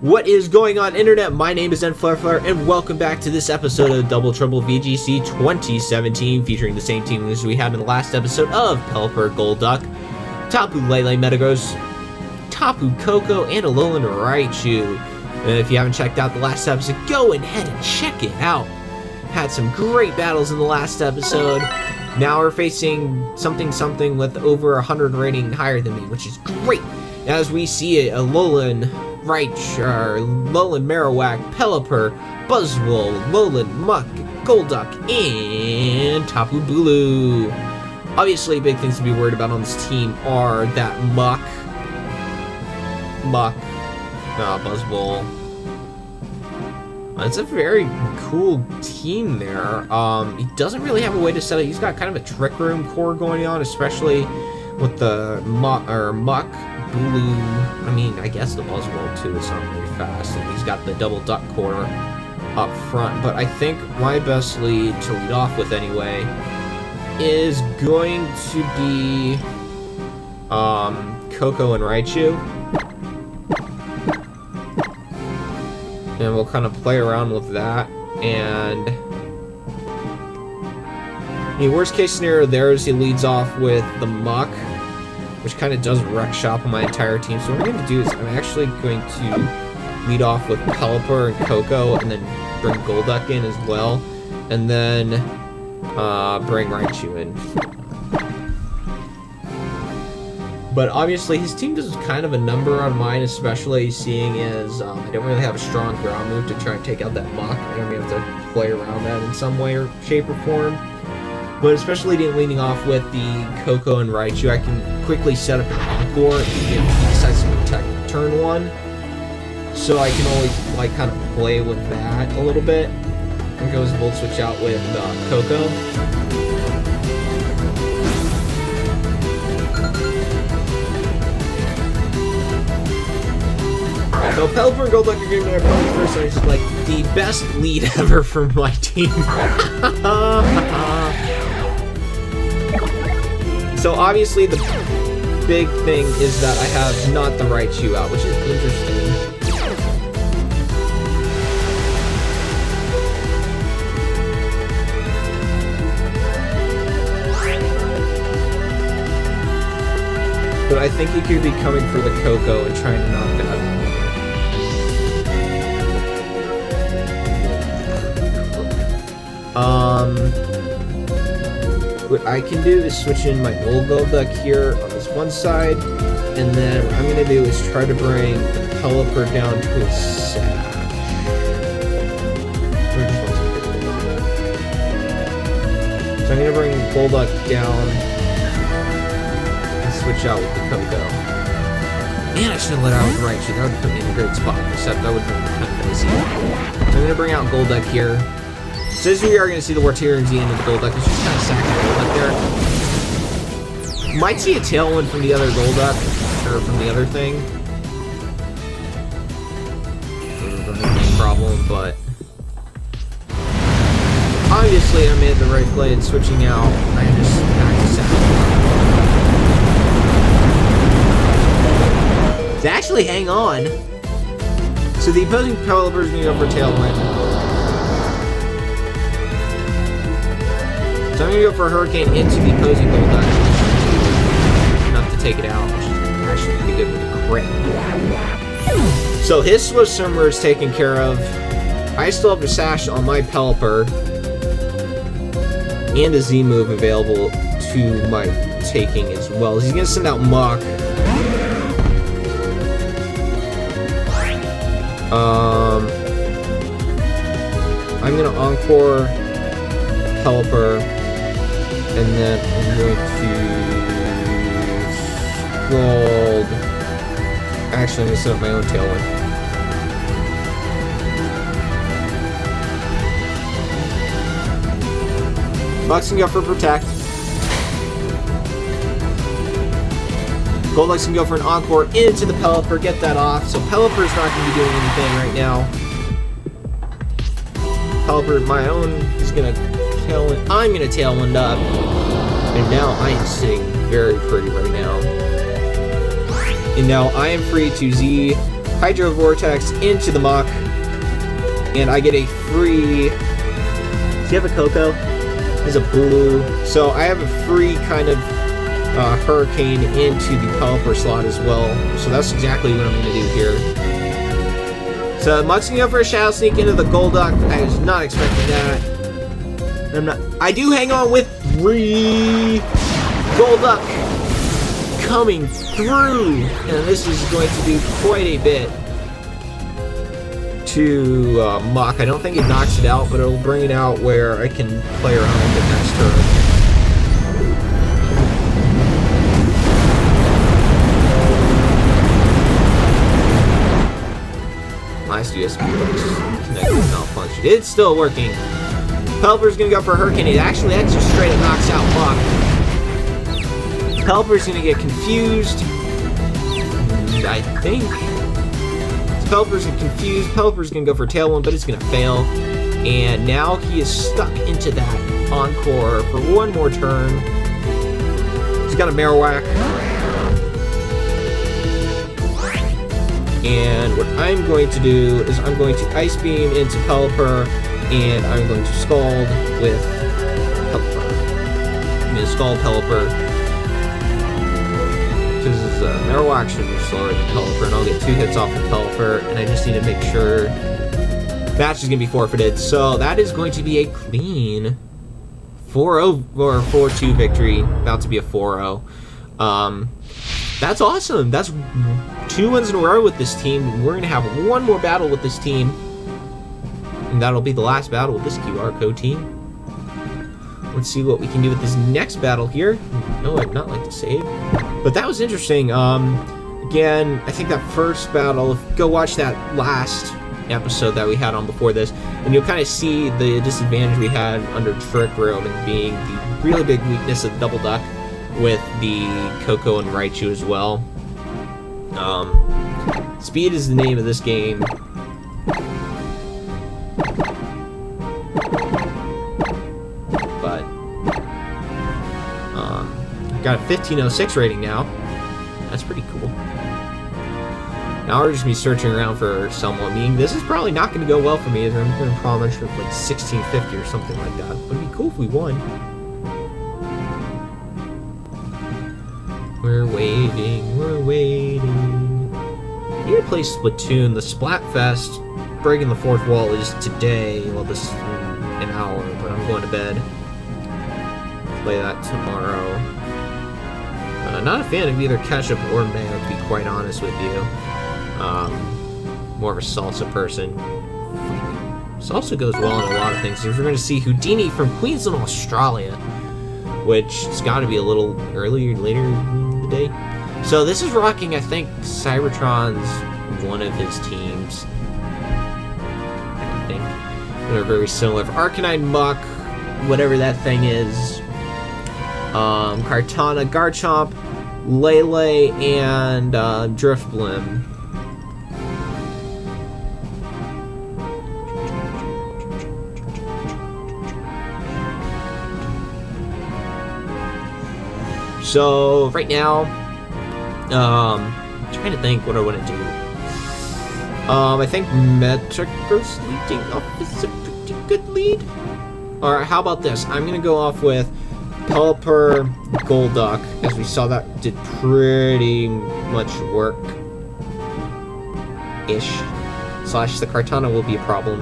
What is going on, Internet? My name is NFlareflare, and welcome back to this episode of Double Trouble VGC 2017, featuring the same team as we had in the last episode of Pelipper, Golduck, Tapu Lele, Metagross, Tapu Koko, and Alolan Raichu. And if you haven't checked out the last episode, go ahead and check it out. Had some great battles in the last episode. Now we're facing something with over 100 rating higher than me, which is great. As we see a Alolan Raichu, Alolan Marowak, Pelipper, Buzzwole, Alolan Muck, Golduck, and Tapu Bulu. Obviously, big things to be worried about on this team are that Buzzwole. It's a very cool team there. He doesn't really have a way to set it. He's got kind of a Trick Room core going on, especially with the Muck, Bulu. I mean, I guess the Buzzwole too is not very fast, and he's got the Double Duck core up front. But I think my best lead to lead off with anyway is going to be Koko and Raichu. And we'll kind of play around with that. And the worst case scenario there is he leads off with the Muck, which kind of does wreck shop on my entire team. So what I'm going to do is I'm actually going to lead off with Pelipper and Koko, and then bring Golduck in as well, and then bring Raichu in. But obviously his team does kind of a number on mine, especially seeing as I don't really have a strong ground move to try and take out that Muck. I don't really have to play around that in some way or shape or form. But especially leading off with the Koko and Raichu, I can quickly set up an Encore if he decides to protect turn one. So I can always like kind of play with that a little bit. And goes Volt Switch out with Koko. So Pelipper and Golduck are getting their opponents first, and it's like the best lead ever from my team. So obviously the big thing is that I have not the Raichu out, which is interesting. But I think he could be coming for the Koko and trying to knock that. What I can do is switch in my old Golduck here on this one side, and then what I'm going to do is try to bring Pelipper down to his sash. So I'm going to bring Golduck down and switch out with the Koko. Man, I should have let out with Raichu. That would put me in a great spot, except that would have been kind of crazy. I'm going to bring out Golduck here. So as we are going to see the Wartorion's the end of the Golduck, it's just kind of sacking Golduck there. Might see a Tailwind from the other Golduck, or from the other thing. No problem, but obviously I made the right play in switching out. I just had to sack. To actually hang on. So the opposing Pelipper is going to go for Tailwind. So I'm going to go for a Hurricane into the opposing Golduck. Enough to take it out, which is actually pretty good with a crit. So his Swift Swimmer is taken care of. I still have a Sash on my Pelipper. And a Z-move available to my taking as well. He's going to send out Muck. I'm going to Encore Pelipper. And then I'm going to Scald. Actually, I'm going to set up my own Tailwind. Muck's can go for Protect. Golduck's can go for an Encore into the Pelipper, get that off. So Pelipper's not going to be doing anything right now. Pelipper, my own, is going to Tailwind. I'm going to Tailwind up. And now I am sitting very pretty right now. And now I am free to Z Hydro Vortex into the Mach, and I get a free... Does he have a Coco? He's a blue. So I have a free kind of Hurricane into the Pelipper slot as well. So that's exactly what I'm going to do here. So Muck's going to go for a Shadow Sneak into the Golduck. I was not expecting that. I do hang on with 3 Golduck coming through, and this is going to do quite a bit to Mach. I don't think it knocks it out, but it'll bring it out where I can play around with it next turn. Nice USB looks connected, malfunctioned. It's still working. Pelipper's gonna go for Hurricane. It actually, that just straight up knocks out Mach. Pelipper's gonna get confused. And I think Pelipper's confused. Pelipper's gonna go for Tailwind, but it's gonna fail. And now he is stuck into that Encore for one more turn. He's got a Marowak. And what I'm going to do is I'm going to Ice Beam into Pelipper, and I'm going to Scald with Pelipper. I'm going to Scald Pelipper. Because Marowak should be slower than Pelipper, and I'll get 2 hits off of Pelipper, and I just need to make sure match is going to be forfeited. So that is going to be a clean 4-0 or 4-2 victory. About to be a 4-0. That's awesome. That's 2 wins in a row with this team. We're going to have one more battle with this team, and that'll be the last battle with this QR code team. Let's see what we can do with this next battle here. No, I'd not like to save. But that was interesting. Again, I think that first battle, go watch that last episode that we had on before this, and you'll kind of see the disadvantage we had under Trick Room and being the really big weakness of Double Duck with the Coco and Raichu as well. Speed is the name of this game. But got a 1506 rating now. That's pretty cool. Now we're just gonna be searching around for someone. Meaning this is probably not gonna go well for me. I'm gonna probably for like 1650 or something like that. But it'd be cool if we won. We're waiting, we're waiting. I need to play Splatoon. The Splatfest breaking the 4th wall is today. Well, this is an hour, but I'm going to bed. Play that tomorrow. Not a fan of either Ketchup or Mayo, to be quite honest with you. More of a salsa person. Salsa goes well in a lot of things. We're going to see Houdini from Queensland, Australia, which has got to be a little earlier, later in the day. So this is rocking, I think, Cybertron's one of his teams. I think they're very similar. Arcanine, Mach, whatever that thing is. Kartana, Garchomp, Lele, and Drifblim. So right now, I'm trying to think what I want to do. I think Metagross leading off is a pretty good lead. Alright, how about this? I'm going to go off with Pelipper, Golduck, as we saw that did pretty much work-ish. Slash the Kartana will be a problem.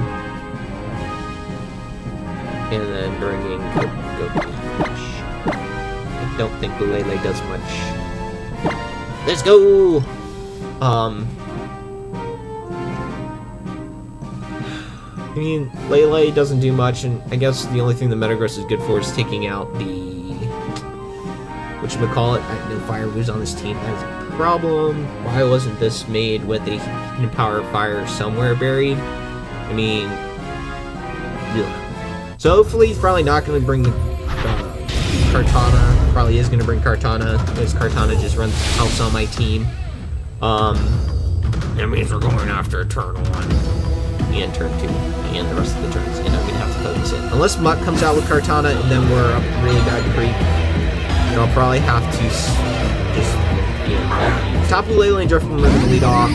And then bringing Goku. I don't think Lele does much. Let's go! I mean, Lele doesn't do much, and I guess the only thing the Metagross is good for is taking out the... whatchamacallit? I have no Fire moves on this team. That is a problem. Why wasn't this made with a hidden power fire somewhere buried? I mean... Ugh. So hopefully he's probably not going to bring Kartana. Probably is going to bring Kartana, because Kartana just runs house on my team. That means we're going after turn 1. And turn 2, and the rest of the turns, and I'm going to have to focus it. Unless Muck comes out with Kartana, and then we're up really bad creep. And I'll probably have to just, you know, Tapu Lele and Drifblim are going to lead off.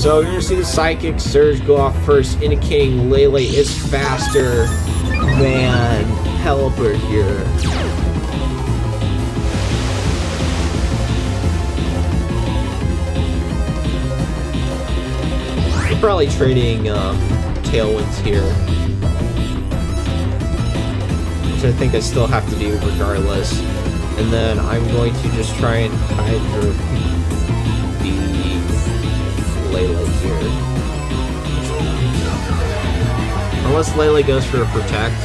So we're gonna see the Psychic Surge go off first, indicating Lele is faster than Pelipper here. We're probably trading Tailwinds here, which I think I still have to do regardless. And then I'm going to just try and Hydro the Lele here. Unless Lele goes for a Protect.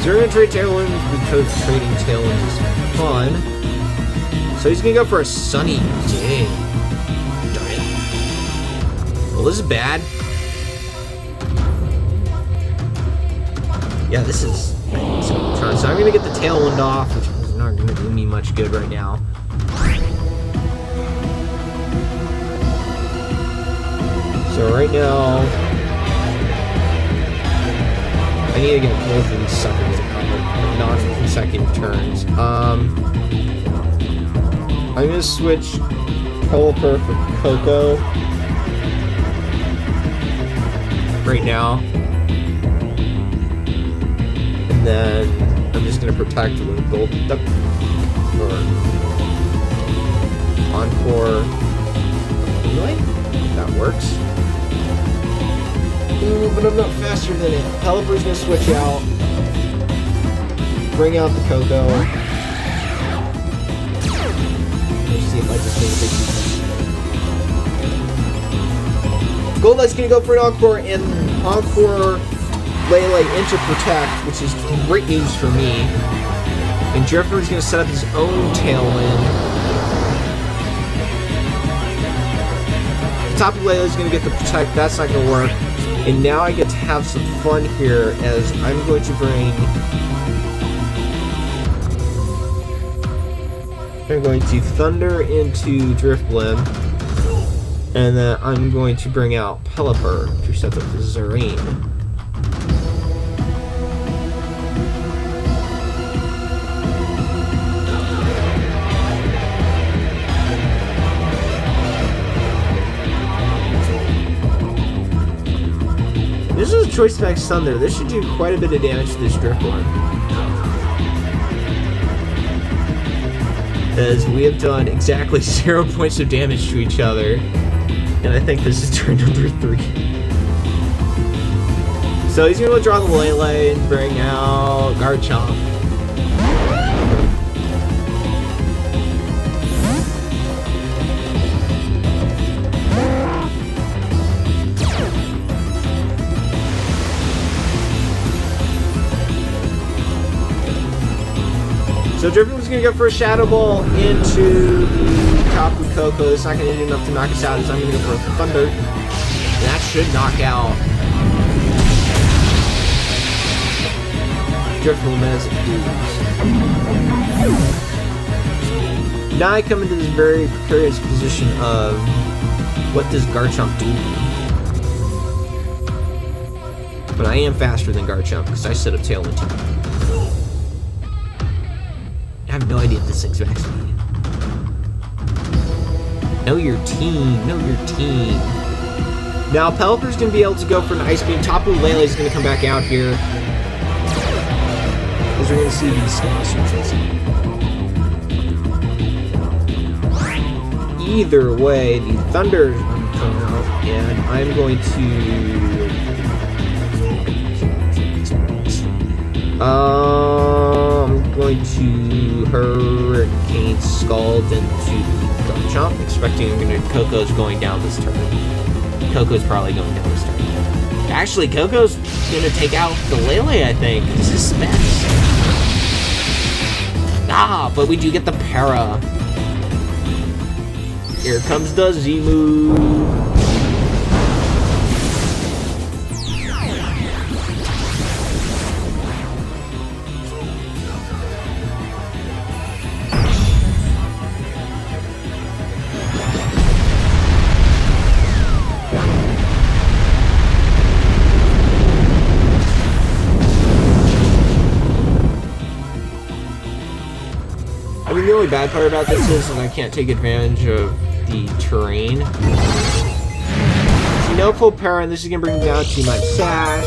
So we're going to trade Tailwinds because trading Tailwinds is fun. So he's going to go for a Sunny Day. Darn it. Well, this is bad. Yeah, this is... So I'm going to get the Tailwind off, which is not going to do me much good right now. So right now... I need to get both of these suckers covered, non-consecutive turns. I'm going to switch Pelipper for Koko right now. And then I'm just going to protect with Gold Duck or Encore. Really? That works. Ooh, but I'm not faster than it. Pelipper's going to switch out. Bring out the Koko. Let's see if I just make a big Golduck's going to go for an Encore, and Encore Lele into Protect, which is great news for me. And Drifter's going to set up his own Tailwind. Tapu Lele's going to get the Protect. That's not going to work. And now I get to have some fun here as I'm going to bring... I'm going to Thunder into Drifblim. And then I'm going to bring out Pelipper to set up the Zerine. This is a Choice Max Thunder. This should do quite a bit of damage to this Drifblim. As we have done exactly 0 points of damage to each other. And I think this is turn number 3. So he's going to withdraw the Lele and bring out Garchomp. So Drifblim's going to go for a Shadow Ball into the Tapu Koko. It's not going to do enough to knock us out, so I'm going to go for a Thunder. And that should knock out Drifblim as it does. Now I come into this very precarious position of what does Garchomp do? But I am faster than Garchomp because I set up Tailwind too. I have no idea if this thing's max speed. Know your team. Know your team. Now, Pelipper's going to be able to go for an Ice Beam. Tapu Lele is going to come back out here. Because we're going to see these switches. Either way, the Thunder is going to come out. And I'm going to... I'm going to Hurricane Scald into Garchomp, expecting Koko's going down this turn. Koko's probably going down this turn. Actually, Koko's going to take out the Lele, I think. This is a mess. Ah, but we do get the Para. Here comes the Z-move. only bad part about this is that I can't take advantage of the terrain. See, no full power, and this is gonna bring me down to my sash.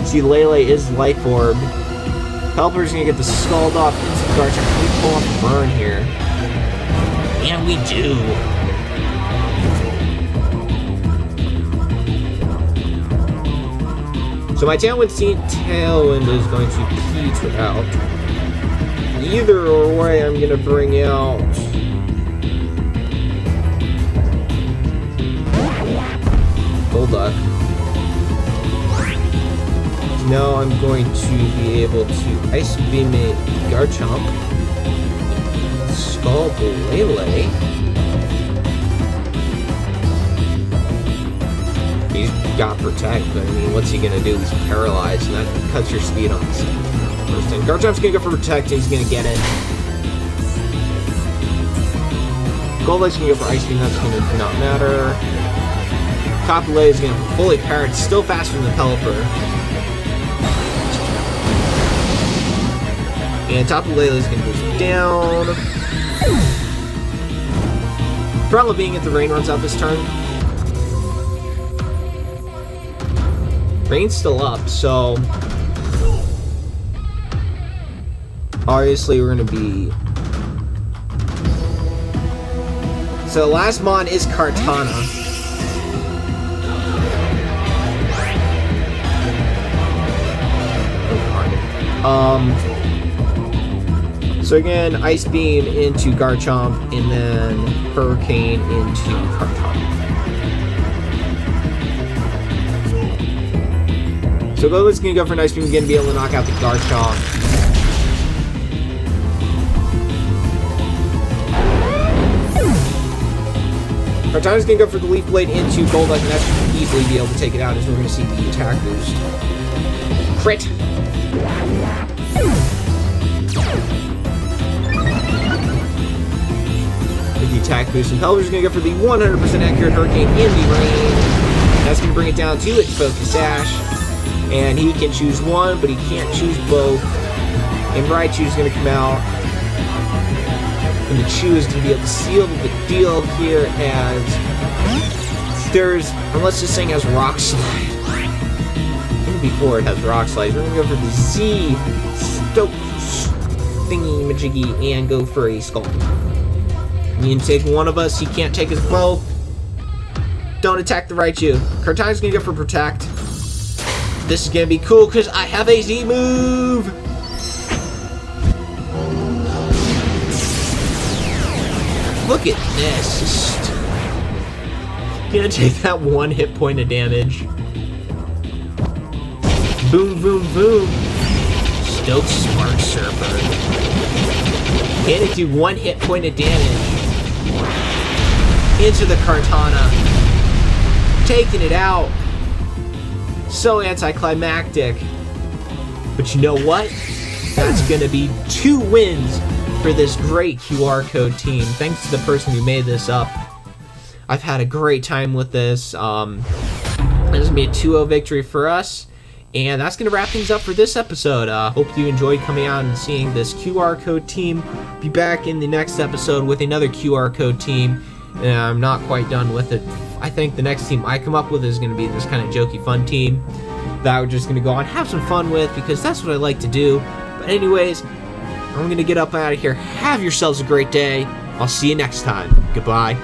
See, Lele is Life Orb. Pelipper's gonna get the Scald off into the Garchomp. Can we pull off the burn here? And we do. So my Tailwind is going to peter out. Either way, I'm going to bring out Golduck. Now I'm going to be able to Ice Beam a Garchomp, Scald Lele. He's got Protect, but I mean, what's he gonna do? He's paralyzed, and that cuts your speed on this first thing. Garchomp's gonna go for Protect, and he's gonna get it. Golduck's gonna go for Ice Beam, that's gonna not matter. Tapu Lele is gonna fully power, it's still faster than Pelipper. And Tapu Lele is gonna go down. Problem being if the rain runs out this turn. Rain's still up, so obviously we're gonna be. So the last mon is Kartana. So again, Ice Beam into Garchomp, and then Hurricane into Kartana. So Golduck's gonna go for Ice Beam again to be able to knock out the Garchomp. Kartana's gonna go for the Leaf Blade into Golduck, and that should easily be able to take it out, as we're gonna see the attack boost. Crit! With the attack boost, and Pelipper's gonna go for the 100% accurate Hurricane in the rain. That's gonna bring it down to its Focus Sash. And he can choose one, but he can't choose both. And Raichu's going to come out. And the Chew is going to be able to seal the deal here as there's, unless this thing has Rock Slide. Even before it has Rock Slide, we're going to go for the Z Stoke thingy majiggy and go for a Scald. You can take one of us, he can't take us both. Don't attack the Raichu. Kartana's going to go for Protect. This is gonna be cool because I have a Z move! Look at this. Just gonna take that one hit point of damage. Boom, boom, boom. Stoke Smart Surfer. Can it do one hit point of damage? Into the Kartana. Taking it out. So anticlimactic. But you know what? That's gonna be 2 wins for this great QR code team. Thanks to the person who made this up. I've had a great time with this. This is gonna be a 2-0 victory for us. And that's gonna wrap things up for this episode. Hope you enjoyed coming out and seeing this QR code team. Be back in the next episode with another QR code team. And I'm not quite done with it. I think the next team I come up with is going to be this kind of jokey fun team that we're just going to go on and have some fun with, because that's what I like to do. But anyways, I'm going to get up out of here. Have yourselves a great day. I'll see you next time. Goodbye.